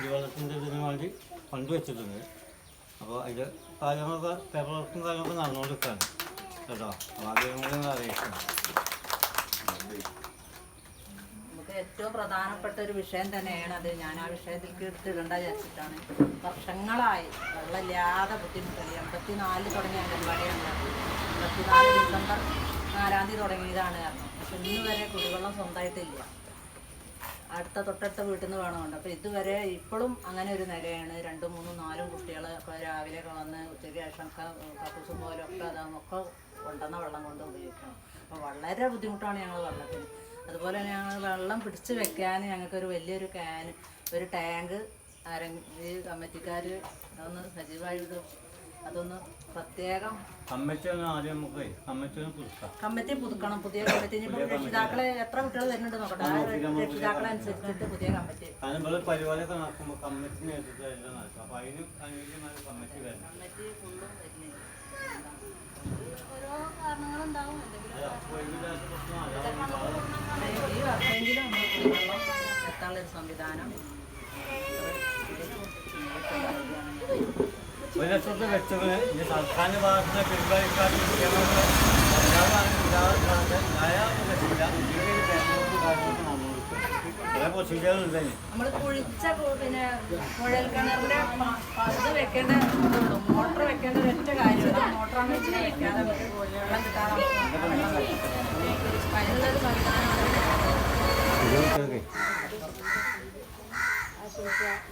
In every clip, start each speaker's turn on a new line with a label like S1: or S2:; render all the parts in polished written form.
S1: കുടിവെള്ളത്തിൻ്റെ ഇതിന് വേണ്ടി ഫണ്ട് വെച്ചിട്ടുണ്ട്. അപ്പോൾ അതിൻ്റെ കാര്യങ്ങളൊക്കെ പേപ്പർ വർക്കും കാര്യങ്ങളൊക്കെ നടന്നുകൊണ്ടിരിക്കുകയാണ് കേട്ടോ. അപ്പോൾ ആദ്യം അറിയിക്കണം.
S2: നമുക്ക് ഏറ്റവും പ്രധാനപ്പെട്ട ഒരു വിഷയം തന്നെയാണ് അത്. ഞാൻ ആ വിഷയത്തിലേക്ക് എടുത്തിടേണ്ട വിചാരിച്ചിട്ടാണ്. വർഷങ്ങളായി വെള്ളമില്ലാതെ ബുദ്ധിമുട്ടില്ല. 84 തുടങ്ങിയ പരിപാടിയാണ്. 24 ഡിസംബർ 4-ാം തീയതി തുടങ്ങിയതാണ് കാരണം. പക്ഷെ ഇന്ന് വരെ കുടിവെള്ളം സ്വന്തമായിട്ടില്ല. തൊട്ടടുത്ത വീട്ടിൽ നിന്ന് വേണമുണ്ട്. അപ്പോൾ ഇതുവരെ ഇപ്പോഴും അങ്ങനെ ഒരു നിലയാണ്. 2, 3, 4 കുട്ടികൾ ഇപ്പോൾ രാവിലെയൊക്കെ വന്ന് ഉച്ചയ്ക്ക് ശേഷമൊക്കെ കക്കൂസും പോലൊക്കെ അതൊക്കെ കൊണ്ടുവന്ന വെള്ളം കൊണ്ട് ഉപയോഗിക്കണം. അപ്പോൾ വളരെ ബുദ്ധിമുട്ടാണ് ഞങ്ങൾ വെള്ളത്തിന്. അതുപോലെ ഞങ്ങൾ വെള്ളം പിടിച്ച് വെക്കാൻ ഞങ്ങൾക്കൊരു വലിയൊരു ഒരു ടാങ്ക് ഈ കമ്മിറ്റിക്കാർ അതൊന്ന് സജീവമായിട്ട് അതൊന്ന് പ്രത്യേകം കമ്മിറ്റി പുതുക്കണം. പുതിയ കമ്മിറ്റി ഇനിയിപ്പോൾ രക്ഷിതാക്കളെ എത്ര കുട്ടികൾ വരുന്നുണ്ട് നോക്കട്ടെ. ആ രക്ഷിതാക്കളെ അനുസരിച്ചിട്ട് പുതിയ കമ്മിറ്റി ഫുള്ളും വരുന്നില്ല. ഓരോ കാരണങ്ങളുണ്ടാവും. ഈ വർഷമെങ്കിലും നമ്മൾ കുടിവെള്ളം എത്താനുള്ളൊരു സംവിധാനം
S1: ഒരു ലക്ഷത്തെ വെച്ചത് ഇനി സർക്കാരിൻ്റെ ഭാഗത്ത് പെരുമാറിക്കാട്ട്
S2: നമ്മൾ കുഴിച്ച പിന്നെ കുഴൽ കിണറിന്റെ ഇത് വെക്കേണ്ട ഇതുള്ളൂ. മോട്ടർ വെക്കേണ്ട ഒരൊറ്റ കാര്യമില്ല. ആ മോട്ടറാണ് വെച്ചിട്ട് വെക്കാതെ വെള്ളം കിട്ടാതെ അതിനുള്ളൊരു സംവിധാനമാണ്.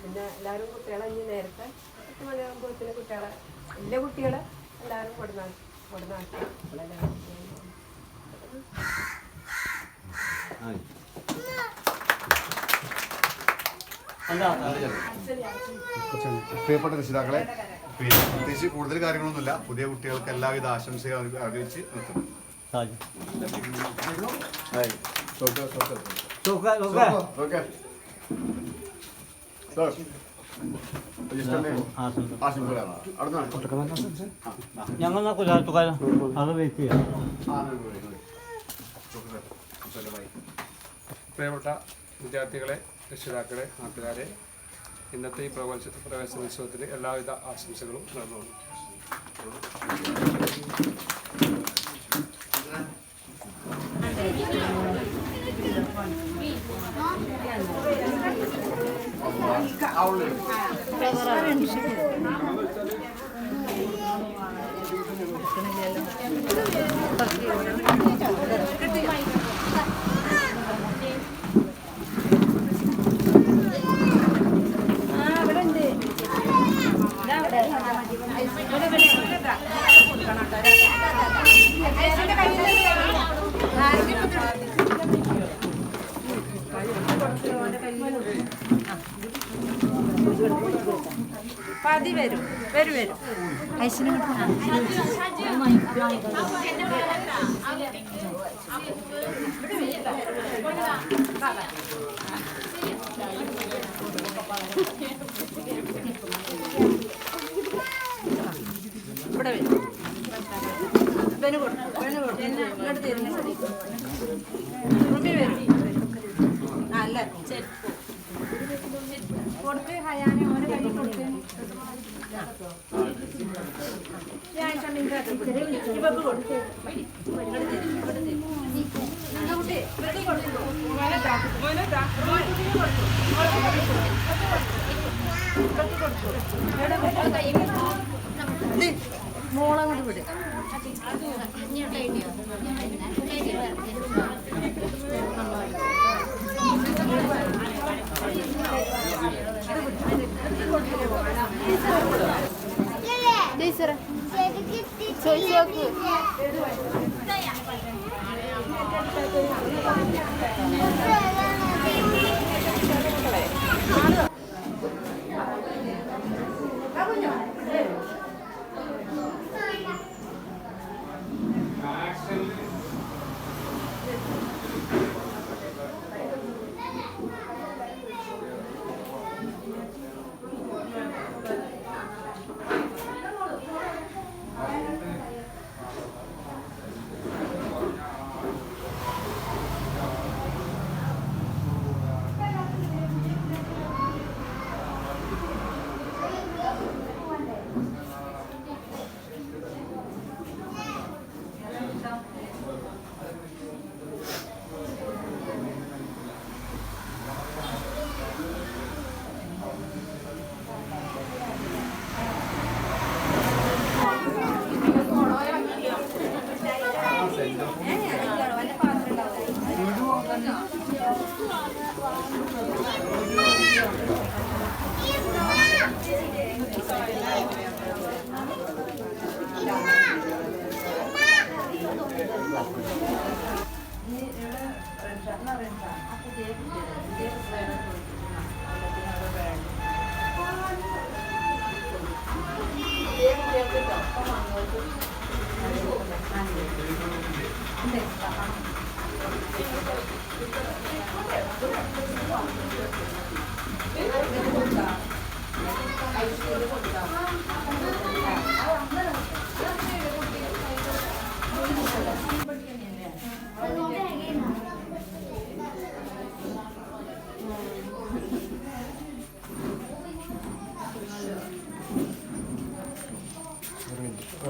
S3: പിന്നെ എല്ലാവരും കുട്ടികളെ ഇനി നേരത്തെ 10 മണിയാകുമ്പോഴത്തേന് കുട്ടികളെ വലിയ കുട്ടികളെ എല്ലാവരും കൊടുന്നാക്കി
S4: പ്രിയപ്പെട്ട രക്ഷിതാക്കളെ, പ്രത്യേകിച്ച് കൂടുതൽ കാര്യങ്ങളൊന്നുമില്ല. പുതിയ കുട്ടികൾക്ക് എല്ലാവിധ ആശംസകൾ അറിയിച്ച് നിർത്തുന്നു.
S1: ഞങ്ങൾ കുലാത്തുകാരൻ അത് വെയിറ്റ് ചെയ്യാം.
S5: പ്രിയപ്പെട്ട വിദ്യാർത്ഥികളെ, രക്ഷിതാക്കളെ, നാട്ടുകാരെ, ഇന്നത്തെ ഈ പ്രവേശനോത്സവത്തിന് എല്ലാവിധ ആശംസകളും നേർന്നു.
S2: പതി വരും ഐസിന് ഇവിടെ വരും. ഇവന് കൊടുക്കും ഇങ്ങോട്ട് തിരിഞ്ഞ് വരും. അല്ല കൊടുത്ത് ഹയാനെ ഓരോ കൈ കൊടുത്ത് ഇവക്ക് കൊടുത്തു. മോളെ കൊണ്ട് വിട്. ടീച്ചർ ചോദിച്ചു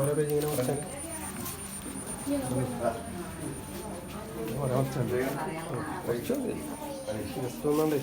S6: ഓരോ പേജ് ഇങ്ങനെ കുറച്ചാൽ ജസ്റ്റ് ഒന്നുണ്ടേ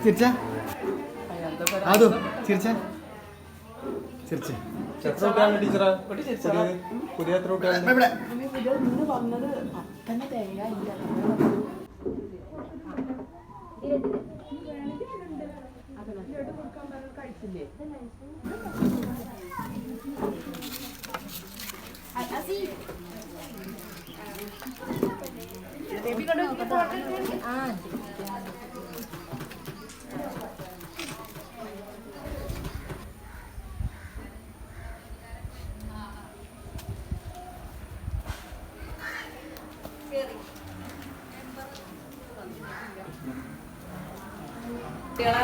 S7: ചിരിച്ച അതോ ചിരിച്ച ചിരിച്ച
S6: എത്ര കുട്ടിയാണ് ടീച്ചറാ പുതിയ എത്ര കുട്ടിയാണ്
S2: കുട്ടികളെ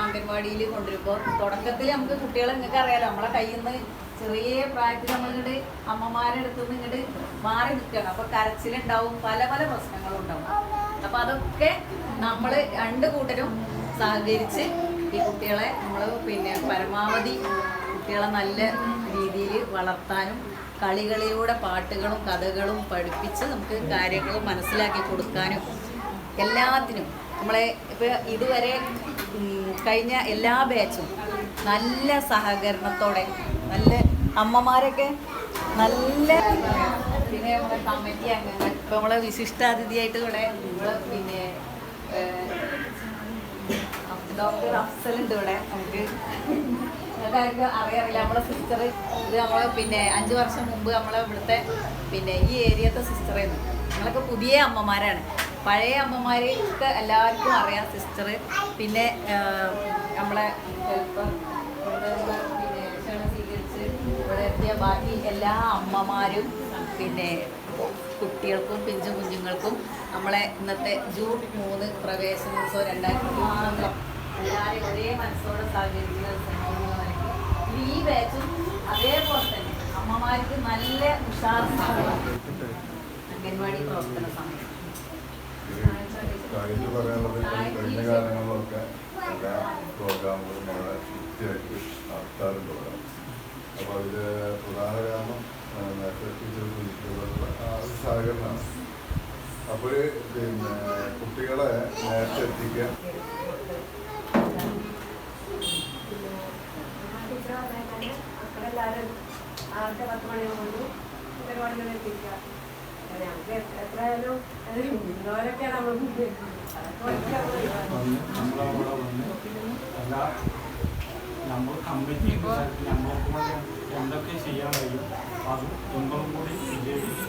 S2: അംഗൻവാടിയിൽ കൊണ്ടുവരുമ്പോൾ തുടക്കത്തിൽ നമുക്ക് കുട്ടികളെ നിങ്ങൾക്ക് അറിയാലോ നമ്മളെ കയ്യിൽ നിന്ന് ചെറിയ പ്രായത്തിൽ നമ്മളിങ്ങോട്ട് അമ്മമാരുടെ അടുത്ത് നിന്ന് ഇങ്ങോട്ട് മാറി നിൽക്കുകയാണ്. അപ്പോൾ കരച്ചിലുണ്ടാവും, പല പല പ്രശ്നങ്ങളും ഉണ്ടാവും. അപ്പോൾ അതൊക്കെ നമ്മൾ രണ്ട് കൂട്ടരും സഹകരിച്ച് ഈ കുട്ടികളെ നമ്മൾ പരമാവധി കുട്ടികളെ നല്ല രീതിയിൽ വളർത്താനും കളികളിലൂടെ പാട്ടുകളും കഥകളും പഠിപ്പിച്ച് നമുക്ക് കാര്യങ്ങൾ മനസ്സിലാക്കി കൊടുക്കാനും എല്ലാത്തിനും നമ്മളെ ഇപ്പോൾ ഇതുവരെ കഴിഞ്ഞ എല്ലാ ബാച്ചും നല്ല സഹകരണത്തോടെ നല്ല അമ്മമാരൊക്കെ നല്ല പിന്നെ നമ്മുടെ കമ്മിറ്റി അംഗങ്ങൾ ഇപ്പോൾ നമ്മളെ വിശിഷ്ടാതിഥിയായിട്ട് ഇവിടെ നമ്മൾ ഡോക്ടർ അഫ്സലുണ്ട് ഇവിടെ. നമുക്ക് എല്ലാവർക്കും അറിയാറില്ല നമ്മളെ സിസ്റ്റർ ഇത് നമ്മളെ 5 വർഷം മുമ്പ് നമ്മളെ ഇവിടുത്തെ ഈ ഏരിയത്തെ സിസ്റ്ററായിരുന്നു. ഞങ്ങളൊക്കെ പുതിയ അമ്മമാരാണ്. പഴയ അമ്മമാരെയൊക്കെ എല്ലാവർക്കും അറിയാം സിസ്റ്റർ. പിന്നെ നമ്മളെ ക്ഷണം സ്വീകരിച്ച് ഇവിടെ എത്തിയ ബാക്കി എല്ലാ അമ്മമാരും കുട്ടികൾക്കും പിഞ്ചു കുഞ്ഞുങ്ങൾക്കും നമ്മളെ ഇന്നത്തെ ജൂൺ 3 പ്രവേശനോത്സവം 2023 എല്ലാവരും ഒരേ മനസ്സോടെ സഹകരിക്കുന്ന ഈ ബാച്ചും അതേപോലെ തന്നെ അമ്മമാർക്ക് നല്ല ഉഷാർ അംഗൻവാടി പ്രവർത്തന സമയം
S4: കഴിഞ്ഞ കാലങ്ങളിലൊക്കെ എല്ലാ പ്രോഗ്രാമുകളും വളരെ കൃത്യമായിട്ട് നടത്താറുണ്ട്. അപ്പോൾ അതിൽ പ്രധാന കാരണം നേരത്തെ ടീച്ചർ സഹകരണമാണ്. അപ്പോൾ കുട്ടികളെ നേരത്തെ എത്തിക്കുക,
S3: മക്കളെല്ലാവരും 10 മണിയാകുമ്പോൾ പരിപാടികൾ എത്തിക്കുക. ഞങ്ങൾക്ക് എത്രയായാലും ഇന്നോരൊക്കെയാണ് നമ്മൾ
S1: നമ്മളവിടെ വന്ന് എല്ലാ നമ്മൾ കമ്മിറ്റി നമ്മൾക്ക് എന്തൊക്കെ ചെയ്യാൻ കഴിയും അത് നിങ്ങളും കൂടി വിജയിച്ച്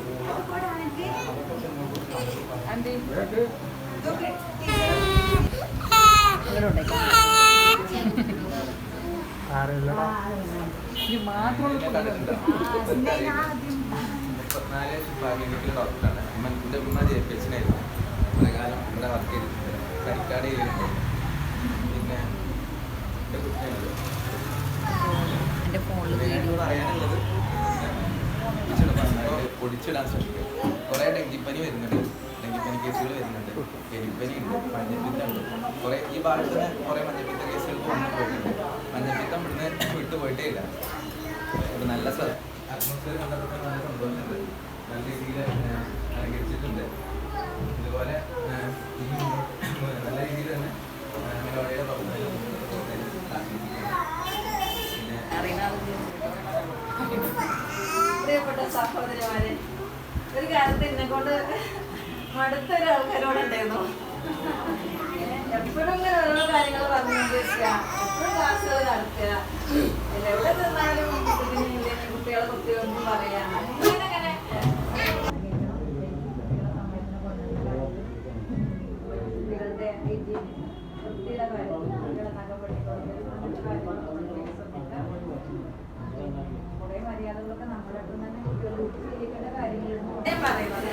S8: ഡോക്ടറാണ്. എൻ്റെ ഉമ്മ ജയിപ്പിച്ചിനായിരുന്നു പ്രകാരം ഇവിടെ വർക്ക് ചെയ്തിട്ടുണ്ട്. കരിക്കാട് ചെയ്യുന്നുണ്ട്. പിന്നെ എൻ്റെ കുട്ടിയുണ്ട്.
S2: എൻ്റെ ഫോണിൽ
S8: പൊടിച്ചിടാൻ ശ്രമിക്കുക. കുറേ ഡെങ്കിപ്പനി വരുന്നുണ്ട്, ഡെങ്കിപ്പനി കേസുകൾ വരുന്നുണ്ട്, എലിപ്പനി ഉണ്ട്, മഞ്ഞപ്പിത്തം ഉണ്ട്. കുറേ ഈ ഭാഗത്ത് നിന്ന് കുറേ മഞ്ഞപ്പിത്ത കേസുകൾ വന്നു പോയിട്ടുണ്ട്. മഞ്ഞപ്പിത്തം ഇവിടുന്ന് വിട്ടുപോയിട്ടേ ഇല്ല. ഒരു നല്ല സ്ഥലം അറ്റ്മോസ്ഫിയർ കണ്ടപ്പോൾ നല്ല സന്തോഷമുണ്ട്. നല്ല രീതിയിൽ അലങ്കരിച്ചിട്ടുണ്ട്. ഇതുപോലെ നല്ല രീതിയിൽ തന്നെ അംഗനവാടിയുടെ പ്രവർത്തനങ്ങൾ
S2: പ്രിയപ്പെട്ട സഹോദരന്മാരെ, ഒരു കാലത്ത് എന്നെ കൊണ്ട് മടുത്തൊരു ആൾക്കാരോടുണ്ടായിരുന്നു. എപ്പോഴും ഇങ്ങനെ ഓരോ കാര്യങ്ങൾ പറഞ്ഞുകൊണ്ടിരിക്കുക, എപ്പോഴും ക്ലാസ്സുകൾ നടത്തുക, എവിടെ ചെന്നാലും കുട്ടികളെ കുട്ടികളൊന്നും പറയാം. അങ്ങനെ കുട്ടികളുടെ വൃത്തിയുടെ കാര്യം, കുട്ടികളെ കുറെ മര്യാദകളൊക്കെ നമ്മുടെ അടുത്ത് തന്നെ കുട്ടികൾ ശീലിക്കേണ്ട കാര്യങ്ങളാണ് പറയുന്നത്.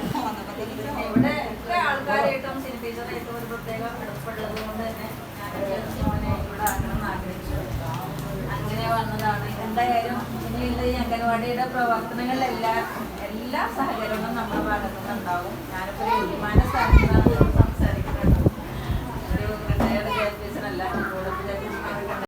S2: ഇവിടെ ഒക്കെ ആൾക്കാരായിട്ടും സിനി ടീച്ചറായിട്ടും ഒരു പ്രത്യേക അടുപ്പുള്ളത് കൊണ്ട് തന്നെ ഞാൻ മോനെ ഇവിടെ ആക്കണം എന്ന് ആഗ്രഹിച്ചു. അങ്ങനെ വന്നതാണ്. എന്തായാലും ഇനിയുള്ള ഈ അംഗൻവാടിയുടെ പ്രവർത്തനങ്ങളിലെല്ലാം എല്ലാ സഹകരണവും നമ്മുടെ ഭാഗത്തുനിന്ന് ഉണ്ടാവും. ഞാനിപ്പോൾ ഒരു തീരുമാന സ്ഥാനത്താണ്